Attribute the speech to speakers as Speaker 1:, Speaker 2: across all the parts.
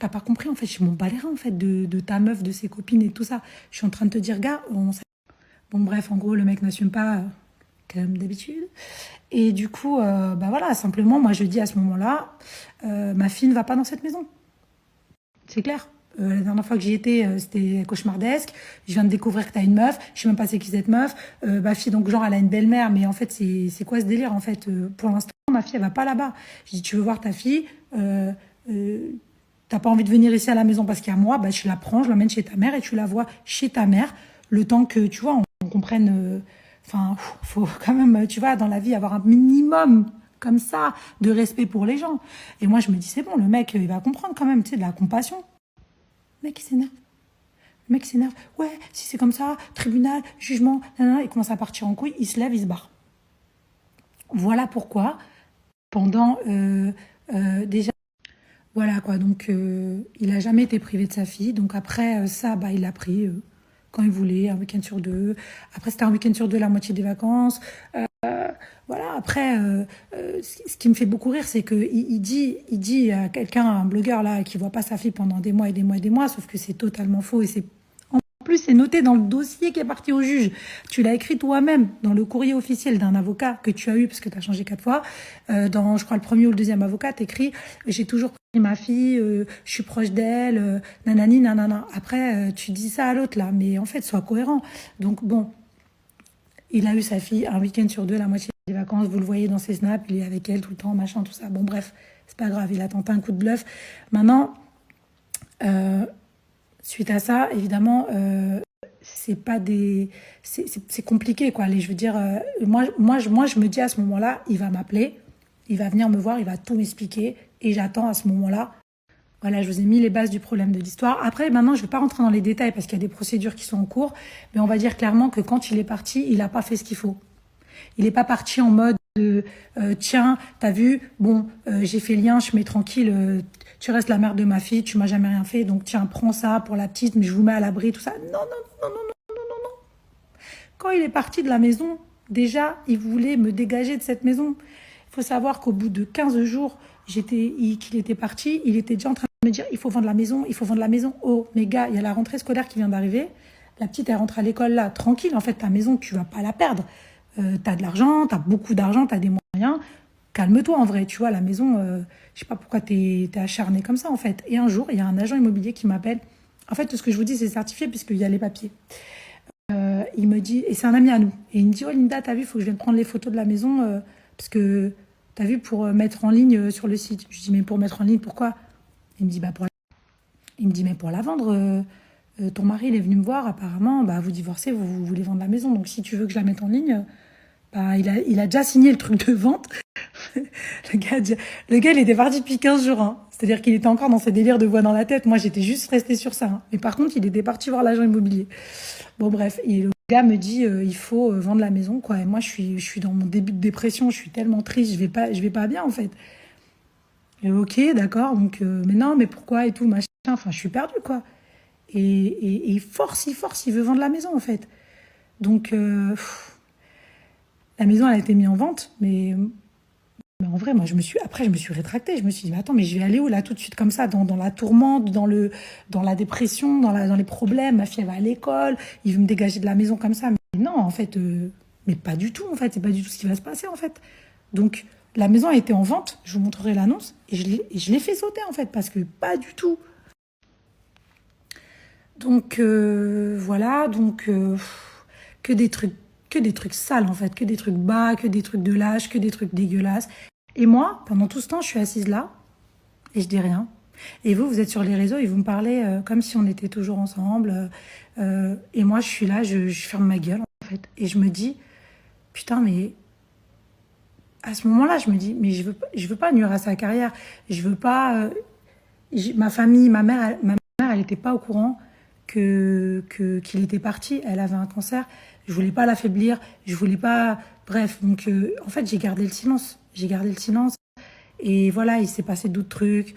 Speaker 1: T'as pas compris, en fait, je m'en bats les reins, en fait, de ta meuf, de ses copines et tout ça. Je suis en train de te dire, gars, bon, bref, en gros, le mec n'assume pas, comme d'habitude. Et du coup, bah voilà, simplement, moi, je dis à ce moment-là, ma fille ne va pas dans cette maison. C'est clair. La dernière fois que j'y étais, c'était cauchemardesque. Je viens de découvrir que t'as une meuf. Je sais même pas c'est qui cette meuf. Ma fille, donc, genre, elle a une belle-mère, mais en fait, c'est quoi ce délire, en fait? Pour l'instant, ma fille, elle va pas là-bas. Je dis, tu veux voir ta fille? Euh, T'as pas envie de venir ici à la maison parce qu'il y a moi, bah, je la prends, je l'emmène chez ta mère et tu la vois chez ta mère. Le temps que, tu vois, on comprenne. Enfin, faut quand même, tu vois, dans la vie, avoir un minimum comme ça de respect pour les gens. Et moi, je me dis, c'est bon, le mec, il va comprendre quand même, tu sais, de la compassion. Le mec, il s'énerve. Le mec s'énerve. Ouais, si c'est comme ça, tribunal, jugement, nanana, il commence à partir en couille, il se lève, il se barre. Voilà pourquoi, pendant déjà. Voilà quoi, donc il a jamais été privé de sa fille. Donc après ça, bah, il l'a pris quand il voulait, un week-end sur deux. Après, c'était un week-end sur deux la moitié des vacances. Voilà, après, ce qui me fait beaucoup rire, c'est qu'il dit à quelqu'un, un blogueur là, qui voit pas sa fille pendant des mois et des mois et des mois, sauf que c'est totalement faux et c'est en plus, c'est noté dans le dossier qui est parti au juge. Tu l'as écrit toi-même dans le courrier officiel d'un avocat que tu as eu, parce que tu as changé 4 fois. Dans, je crois, le premier ou le deuxième avocat, t'écris j'ai toujours pris ma fille, je suis proche d'elle, nanani, nanana. Après, tu dis ça à l'autre, là, mais en fait, sois cohérent. Donc, bon, il a eu sa fille un week-end sur deux, la moitié des vacances. Vous le voyez dans ses snaps, il est avec elle tout le temps, machin, tout ça. Bon, bref, c'est pas grave, il a tenté un coup de bluff. Maintenant, suite à ça, évidemment, c'est pas des, c'est compliqué quoi. Je veux dire, moi, je me dis à ce moment-là, il va m'appeler, il va venir me voir, il va tout m'expliquer, et j'attends à ce moment-là. Voilà, je vous ai mis les bases du problème de l'histoire. Après, maintenant, je ne vais pas rentrer dans les détails parce qu'il y a des procédures qui sont en cours, mais on va dire clairement que quand il est parti, il n'a pas fait ce qu'il faut. Il n'est pas parti en mode tiens, t'as vu, bon, j'ai fait lien, je mets tranquille, tu restes la mère de ma fille, tu m'as jamais rien fait, donc tiens, prends ça pour la petite, mais je vous mets à l'abri, tout ça. Non, non, non, non, non. Quand il est parti de la maison, déjà, il voulait me dégager de cette maison. Il faut savoir qu'au bout de 15 jours qu'il était parti, il était déjà en train de me dire il faut vendre la maison, il faut vendre la maison. Oh, mes gars, il y a la rentrée scolaire qui vient d'arriver. La petite, elle rentre à l'école là, tranquille. En fait, ta maison, tu vas pas la perdre. T'as de l'argent, t'as beaucoup d'argent, t'as des moyens. Calme-toi en vrai, tu vois, la maison, je sais pas pourquoi t'es acharné comme ça en fait. Et un jour, il y a un agent immobilier qui m'appelle. En fait, tout ce que je vous dis, c'est certifié puisqu'il y a les papiers. Il me dit, et c'est un ami à nous, et il me dit, oh Linda, t'as vu, il faut que je vienne prendre les photos de la maison, parce que t'as vu, pour mettre en ligne sur le site. Je dis, mais pour mettre en ligne, pourquoi? Il me dit, bah il me dit, mais pour la vendre, ton mari, il est venu me voir, apparemment, bah vous divorcez, vous voulez vendre la maison, donc si tu veux que je la mette en ligne, bah il a déjà signé le truc de vente. Le gars, il était parti depuis 15 jours. Hein. C'est-à-dire qu'il était encore dans ses délires de voix dans la tête. Moi, j'étais juste restée sur ça. Hein. Mais par contre, il était parti voir l'agent immobilier. Bon, bref. Et le gars me dit, il faut vendre la maison, quoi. Et moi, je suis dans mon début de dépression. Je suis tellement triste. Je vais pas bien, en fait. Et ok, d'accord. Donc, mais non, mais pourquoi et tout, machin. Enfin, je suis perdue, quoi. Et il force, il veut vendre la maison, en fait. Donc, la maison, elle a été mise en vente, mais en vrai, moi, après, je me suis rétractée. Je me suis dit, mais attends, mais je vais aller où là tout de suite comme ça, dans la tourmente, dans la dépression, dans les problèmes. Ma fille, elle va à l'école, il veut me dégager de la maison comme ça. Mais non, en fait, mais pas du tout, en fait. C'est pas du tout ce qui va se passer, en fait. Donc, la maison a été en vente. Je vous montrerai l'annonce et je l'ai fait sauter, en fait, parce que pas du tout. Donc, voilà. Donc, que des trucs. Que des trucs sales en fait, que des trucs bas, que des trucs de lâche, que des trucs dégueulasses. Et moi, pendant tout ce temps, je suis assise là et je dis rien. Et vous, vous êtes sur les réseaux et vous me parlez comme si on était toujours ensemble. Et moi, je suis là, je ferme ma gueule en fait. Et je me dis, putain, mais à ce moment-là, je me dis, mais je veux pas nuire à sa carrière. Je veux pas. Ma famille, ma mère, elle n'était pas au courant qu'il était parti. Elle avait un cancer. Je voulais pas l'affaiblir. Je voulais pas. Bref, donc en fait, j'ai gardé le silence. J'ai gardé le silence. Et voilà, il s'est passé d'autres trucs.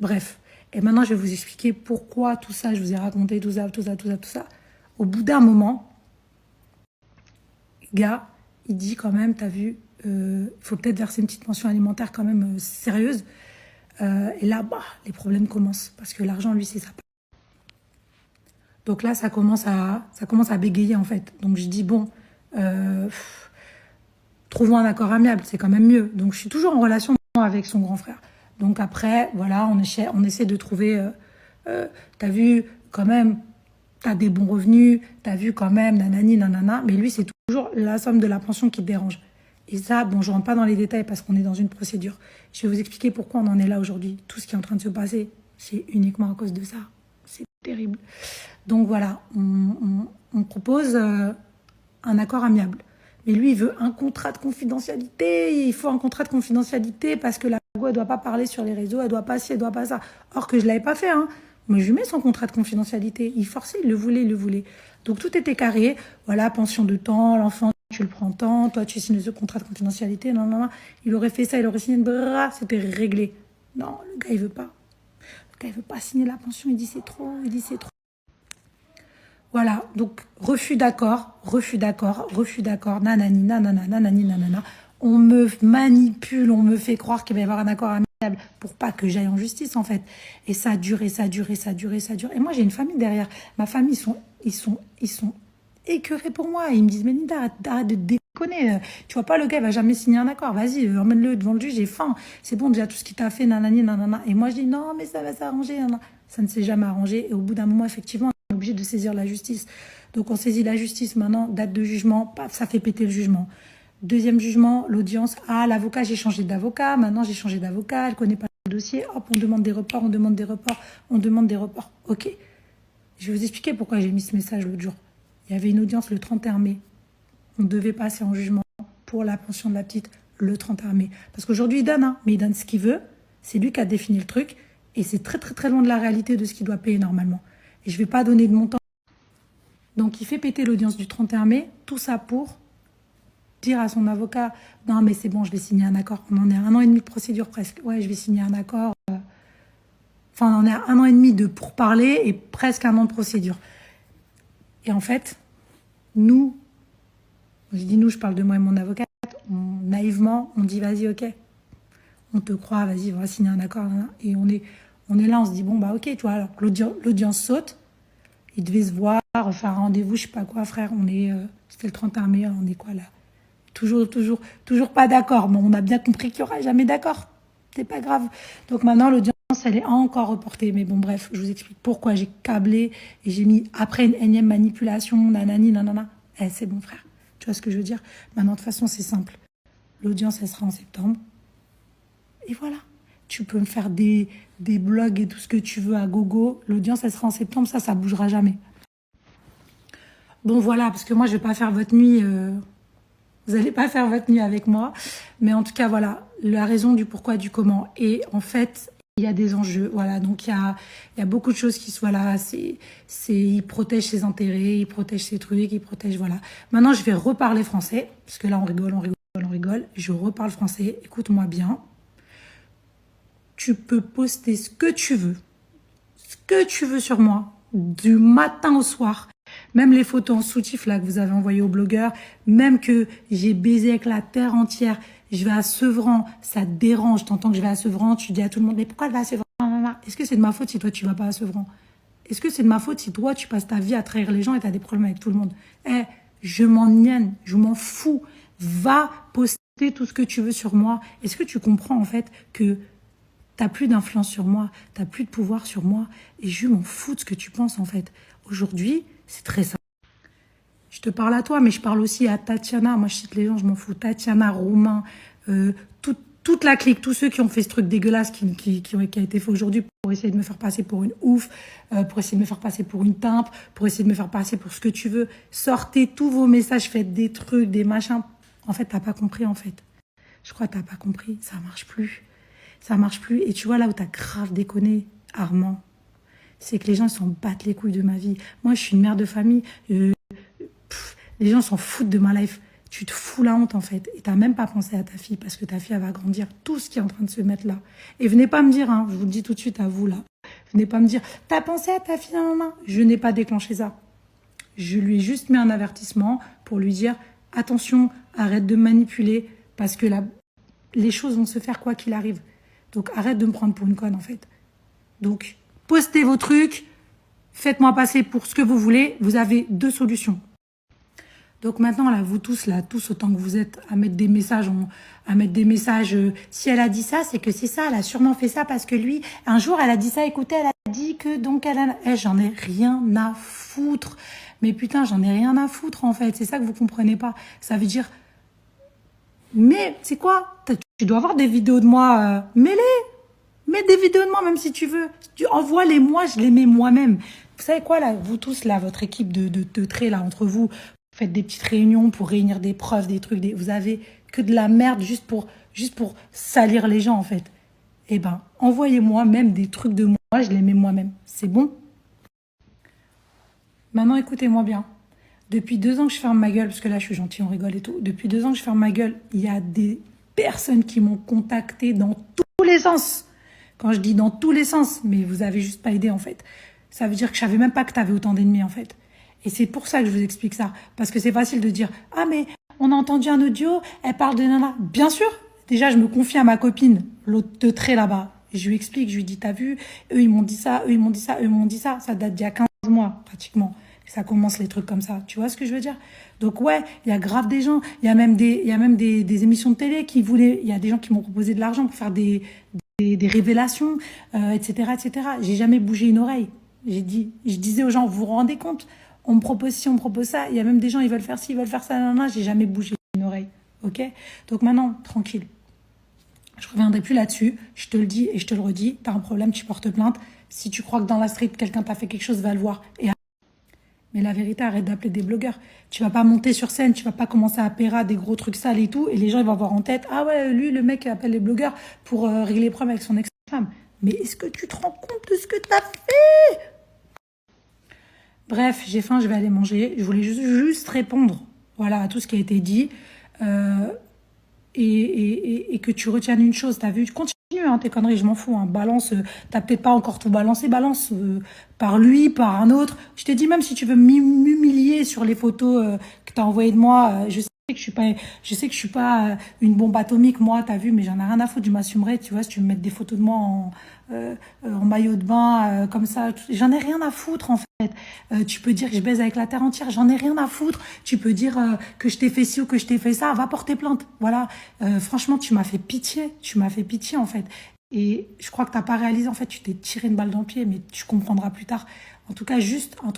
Speaker 1: Bref. Et maintenant, je vais vous expliquer pourquoi tout ça. Je vous ai raconté tout ça, tout ça, tout ça, tout ça. Au bout d'un moment, le gars, il dit quand même, t'as vu, il faut peut-être verser une petite pension alimentaire quand même sérieuse. Et là, bah, les problèmes commencent. Parce que l'argent, lui, c'est ça. Donc là, ça commence à bégayer, en fait. Donc je dis, bon, trouvons un accord amiable, c'est quand même mieux. Donc je suis toujours en relation avec son grand frère. Donc après, voilà, on essaie de trouver... t'as vu, quand même, t'as des bons revenus, t'as vu quand même, nanani, nanana. Mais lui, c'est toujours la somme de la pension qui te dérange. Et ça, bon, je rentre pas dans les détails parce qu'on est dans une procédure. Je vais vous expliquer pourquoi on en est là aujourd'hui. Tout ce qui est en train de se passer, c'est uniquement à cause de ça. C'est terrible. Donc voilà, on propose un accord amiable. Mais lui, il veut un contrat de confidentialité. Il faut un contrat de confidentialité parce que la go, elle doit pas parler sur les réseaux, elle doit pas ci, elle doit pas ça. Or que je l'avais pas fait, hein. Mais je lui mets son contrat de confidentialité. Il forçait, il le voulait, il le voulait. Donc tout était carré. Voilà, pension de temps, l'enfant, tu le prends tant, toi, tu signes ce contrat de confidentialité. Non, non, non. Il aurait fait ça, il aurait signé une bras, c'était réglé. Non, le gars, il veut pas. Le gars, il veut pas signer la pension. Il dit c'est trop, il dit c'est trop. Voilà, donc refus d'accord, nanani, nanana, nanani, nanana. On me manipule, on me fait croire qu'il va y avoir un accord amiable pour pas que j'aille en justice, en fait. Et ça dure, et ça dure, et ça dure, et ça dure. Et moi, j'ai une famille derrière. Ma famille, ils sont écœurés pour moi. Ils me disent, mais Linda, arrête de déconner. Tu vois pas, le gars, il va jamais signer un accord. Vas-y, emmène-le devant le juge, j'ai faim. C'est bon, déjà, tout ce qu'il t'a fait, nanani, nanana. Et moi, je dis, non, mais ça va s'arranger. Nanana. Ça ne s'est jamais arrangé. Et au bout d'un moment, effectivement, on est obligé de saisir la justice. Donc, on saisit la justice maintenant, date de jugement, paf, ça fait péter le jugement. Deuxième jugement, l'audience. Ah, l'avocat, j'ai changé d'avocat. Maintenant, j'ai changé d'avocat. Elle connaît pas le dossier. Hop, on demande des reports, on demande des reports, on demande des reports. Ok. Je vais vous expliquer pourquoi j'ai mis ce message l'autre jour. Il y avait une audience le 31 mai. On devait passer en jugement pour la pension de la petite le 31 mai. Parce qu'aujourd'hui, il donne, hein, mais il donne ce qu'il veut. C'est lui qui a défini le truc. Et c'est très, très, très loin de la réalité de ce qu'il doit payer normalement. Et je ne vais pas donner de montant. Donc, il fait péter l'audience du 31 mai. Tout ça pour dire à son avocat, non, mais c'est bon, je vais signer un accord. On en est à 1 an et demi de procédure presque. Ouais, je vais signer un accord. Enfin, on est à 1 an et demi de pourparlers et presque 1 an de procédure. Et en fait, nous, je dis nous, je parle de moi et mon avocate, naïvement, on dit vas-y, ok, on te croit, vas-y, on va signer un accord. Et on est là, on se dit bon, bah ok, tu vois, alors l'audience saute, il devait se voir, faire un rendez-vous, je sais pas quoi, frère, c'était le 31 mai, on est quoi là? Toujours pas d'accord, mais on a bien compris qu'il n'y aura jamais d'accord. C'est pas grave. Donc maintenant, l'audience, elle est encore reportée. Mais bon, bref, je vous explique pourquoi j'ai câblé et j'ai mis après une énième manipulation, nanani, nanana. Eh, c'est bon, frère. Tu vois ce que je veux dire? Maintenant, de toute façon, c'est simple. L'audience, elle sera en septembre. Et voilà. Tu peux me faire des blogs et tout ce que tu veux à gogo. L'audience, elle sera en septembre. Ça bougera jamais. Bon, voilà, parce que moi, je vais pas faire votre nuit... Vous n'allez pas faire votre nuit avec moi. Mais en tout cas, voilà, la raison du pourquoi, du comment. Et en fait, il y a des enjeux. Voilà, donc il y a beaucoup de choses qui sont là. Il protège ses intérêts, il protège ses trucs, il protège, voilà. Maintenant, je vais reparler français. Parce que là, on rigole. Je reparle français. Écoute-moi bien. Tu peux poster ce que tu veux. Ce que tu veux sur moi. Du matin au soir. Même les photos en soutif là que vous avez envoyées aux blogueurs, même que j'ai baisé avec la terre entière, je vais à Sevran, ça te dérange, t'entends que je vais à Sevran, tu dis à tout le monde, mais pourquoi elle va à Sevran? Est-ce que c'est de ma faute si toi tu vas pas à Sevran? Est-ce que c'est de ma faute si toi tu passes ta vie à trahir les gens et tu as des problèmes avec tout le monde? Eh, je m'en nienne, je m'en fous. Va poster tout ce que tu veux sur moi. Est-ce que tu comprends en fait que t'as plus d'influence sur moi, t'as plus de pouvoir sur moi et je m'en fous de ce que tu penses en fait. Aujourd'hui, c'est très simple. Je te parle à toi, mais je parle aussi à Tatiana. Moi, je cite les gens, je m'en fous. Tatiana, Romain, toute la clique, tous ceux qui ont fait ce truc dégueulasse qui a été fait aujourd'hui pour essayer de me faire passer pour une ouf, pour essayer de me faire passer pour une timpe, pour essayer de me faire passer pour ce que tu veux. Sortez tous vos messages, faites des trucs, des machins. En fait, t'as pas compris, en fait. Je crois que t'as pas compris. Ça marche plus. Ça marche plus. Et tu vois, là où t'as grave déconné, Armand, c'est que les gens s'en battent les couilles de ma vie. Moi, je suis une mère de famille. Les gens s'en foutent de ma life. Tu te fous la honte, en fait. Et t'as même pas pensé à ta fille, parce que ta fille, elle va grandir. Tout ce qui est en train de se mettre là. Et venez pas me dire, hein, je vous le dis tout de suite à vous, là. Venez pas me dire, t'as pensé à ta fille, maman? Je n'ai pas déclenché ça. Je lui ai juste mis un avertissement pour lui dire, attention, arrête de manipuler, parce que les choses vont se faire quoi qu'il arrive. Donc, arrête de me prendre pour une conne, en fait. Donc, postez vos trucs, faites-moi passer pour ce que vous voulez. Vous avez 2 solutions. Donc maintenant, là, vous tous, autant que vous êtes, à mettre des messages, si elle a dit ça, c'est que c'est ça, elle a sûrement fait ça parce que lui, un jour, elle a dit ça, écoutez, elle a dit que, donc, j'en ai rien à foutre. Mais putain, j'en ai rien à foutre, en fait. C'est ça que vous comprenez pas. Ça veut dire, mais, c'est quoi? Tu dois avoir des vidéos de moi, mets-les. Mets des vidéos de moi, même si tu veux. Tu envoie-les moi, je les mets moi-même. Vous savez quoi, là, vous tous, là, votre équipe de traits, là, entre vous, faites des petites réunions pour réunir des preuves, des trucs, vous avez que de la merde juste pour salir les gens, en fait. Eh ben, envoyez-moi même des trucs de moi, je les mets moi-même. C'est bon? Maintenant, écoutez-moi bien. Depuis 2 ans que je ferme ma gueule, parce que là, je suis gentille, on rigole et tout. Depuis 2 ans que je ferme ma gueule, il y a des personnes qui m'ont contacté dans tous les sens. Quand je dis dans tous les sens, mais vous avez juste pas aidé, en fait. Ça veut dire que je savais même pas que tu avais autant d'ennemis, en fait. Et c'est pour ça que je vous explique ça. Parce que c'est facile de dire « Ah, mais on a entendu un audio, elle parle de nana. » Bien sûr. Déjà, je me confie à ma copine, l'autre de trait là-bas. Je lui explique, je lui dis « T'as vu, eux, ils m'ont dit ça, eux, ils m'ont dit ça, eux, ils m'ont dit ça. » Ça date d'il y a 15 mois, pratiquement. Ça commence les trucs comme ça. Tu vois ce que je veux dire? Donc ouais, il y a grave des gens. Il y a même des émissions de télé qui voulaient... Il y a des gens qui m'ont proposé de l'argent pour faire des révélations, etc., etc. J'ai jamais bougé une oreille. Je disais aux gens, vous vous rendez compte? On me propose ci, on me propose ça. Il y a même des gens, ils veulent faire ci, ils veulent faire ça. Non, non, j'ai jamais bougé une oreille. Ok? Donc maintenant, tranquille. Je reviendrai plus là-dessus. Je te le dis et je te le redis. T'as un problème, tu portes plainte. Si tu crois que dans la street, quelqu'un t'a fait quelque chose, va le voir. Mais la vérité, arrête d'appeler des blogueurs. Tu vas pas monter sur scène, tu vas pas commencer à péra des gros trucs sales et tout. Et les gens, ils vont avoir en tête, ah ouais, lui, le mec appelle les blogueurs pour régler les problèmes avec son ex-femme. Mais est-ce que tu te rends compte de ce que t'as fait? Bref, j'ai faim, je vais aller manger. Je voulais juste répondre, voilà, à tout ce qui a été dit. Et que tu retiennes une chose, t'as vu? Continue, hein, tes conneries, je m'en fous. Hein. Balance, t'as peut-être pas encore tout balancé, balance par lui, par un autre. Je t'ai dit, même si tu veux m'humilier sur les photos que t'as envoyées de moi, je sais que je suis pas une bombe atomique, moi, t'as vu, mais j'en ai rien à foutre, je m'assumerai, tu vois, si tu veux mettre des photos de moi en maillot de bain, comme ça, j'en ai rien à foutre, en fait. Tu peux dire que je baise avec la terre entière, j'en ai rien à foutre. Tu peux dire que je t'ai fait ci ou que je t'ai fait ça, va porter plainte. Voilà, franchement, tu m'as fait pitié, en fait. Et je crois que t'as pas réalisé, en fait, tu t'es tiré une balle dans le pied, mais tu comprendras plus tard. En tout cas, juste un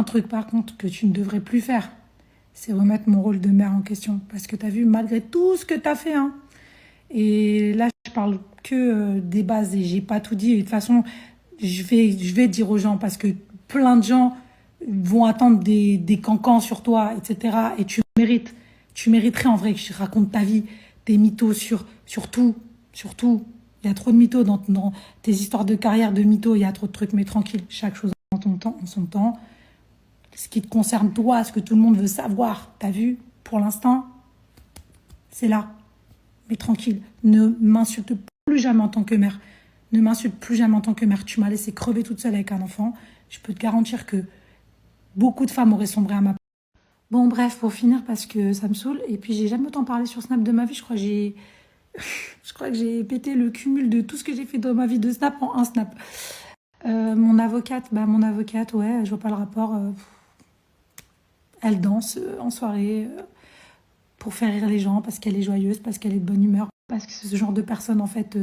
Speaker 1: truc par contre que tu ne devrais plus faire, c'est remettre mon rôle de mère en question. Parce que t'as vu, malgré tout ce que t'as fait, hein. Et là, je parle que des bases et j'ai pas tout dit. Et de toute façon, je vais dire aux gens parce que plein de gens vont attendre des cancans sur toi, etc. Et tu mériterais en vrai que je raconte ta vie, tes mythos sur tout. Il y a trop de mythos dans tes histoires de carrière de mythos, il y a trop de trucs, mais tranquille, chaque chose en son temps. Ce qui te concerne toi, ce que tout le monde veut savoir, t'as vu, pour l'instant, c'est là. Mais tranquille, ne m'insulte plus jamais en tant que mère. Ne m'insulte plus jamais en tant que mère. Tu m'as laissé crever toute seule avec un enfant. Je peux te garantir que beaucoup de femmes auraient sombré à ma place. Bon, bref, pour finir, parce que ça me saoule. Et puis, j'ai jamais autant parlé sur Snap de ma vie. Je crois que j'ai pété le cumul de tout ce que j'ai fait dans ma vie de Snap en un Snap. Mon avocate, ouais, je vois pas le rapport. Elle danse en soirée pour faire rire les gens, parce qu'elle est joyeuse, parce qu'elle est de bonne humeur, parce que c'est ce genre de personnes, en fait,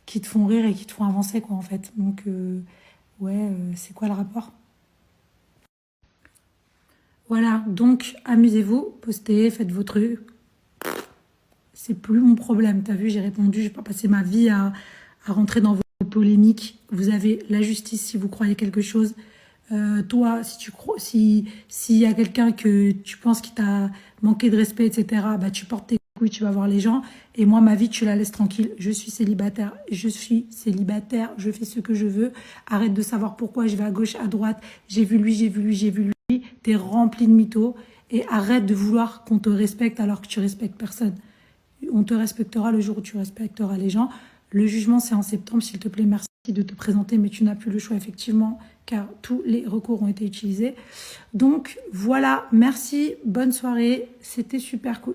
Speaker 1: qui te font rire et qui te font avancer, quoi, en fait. Donc, ouais, c'est quoi le rapport? Voilà, donc, amusez-vous, postez, faites vos trucs. C'est plus mon problème, t'as vu, j'ai répondu, je vais pas passer ma vie à rentrer dans vos polémiques. Vous avez la justice si vous croyez quelque chose. Toi, si tu crois, s'il y a quelqu'un que tu penses qui t'a manqué de respect, etc., bah, tu portes tes couilles, tu vas voir les gens. Et moi, ma vie, tu la laisses tranquille. Je suis célibataire, je fais ce que je veux. Arrête de savoir pourquoi je vais à gauche, à droite. J'ai vu lui. T'es rempli de mythos. Et arrête de vouloir qu'on te respecte alors que tu respectes personne. On te respectera le jour où tu respecteras les gens. Le jugement, c'est en septembre. S'il te plaît, merci de te présenter, mais tu n'as plus le choix, effectivement, car tous les recours ont été utilisés. Donc, voilà, merci, bonne soirée, c'était super cool.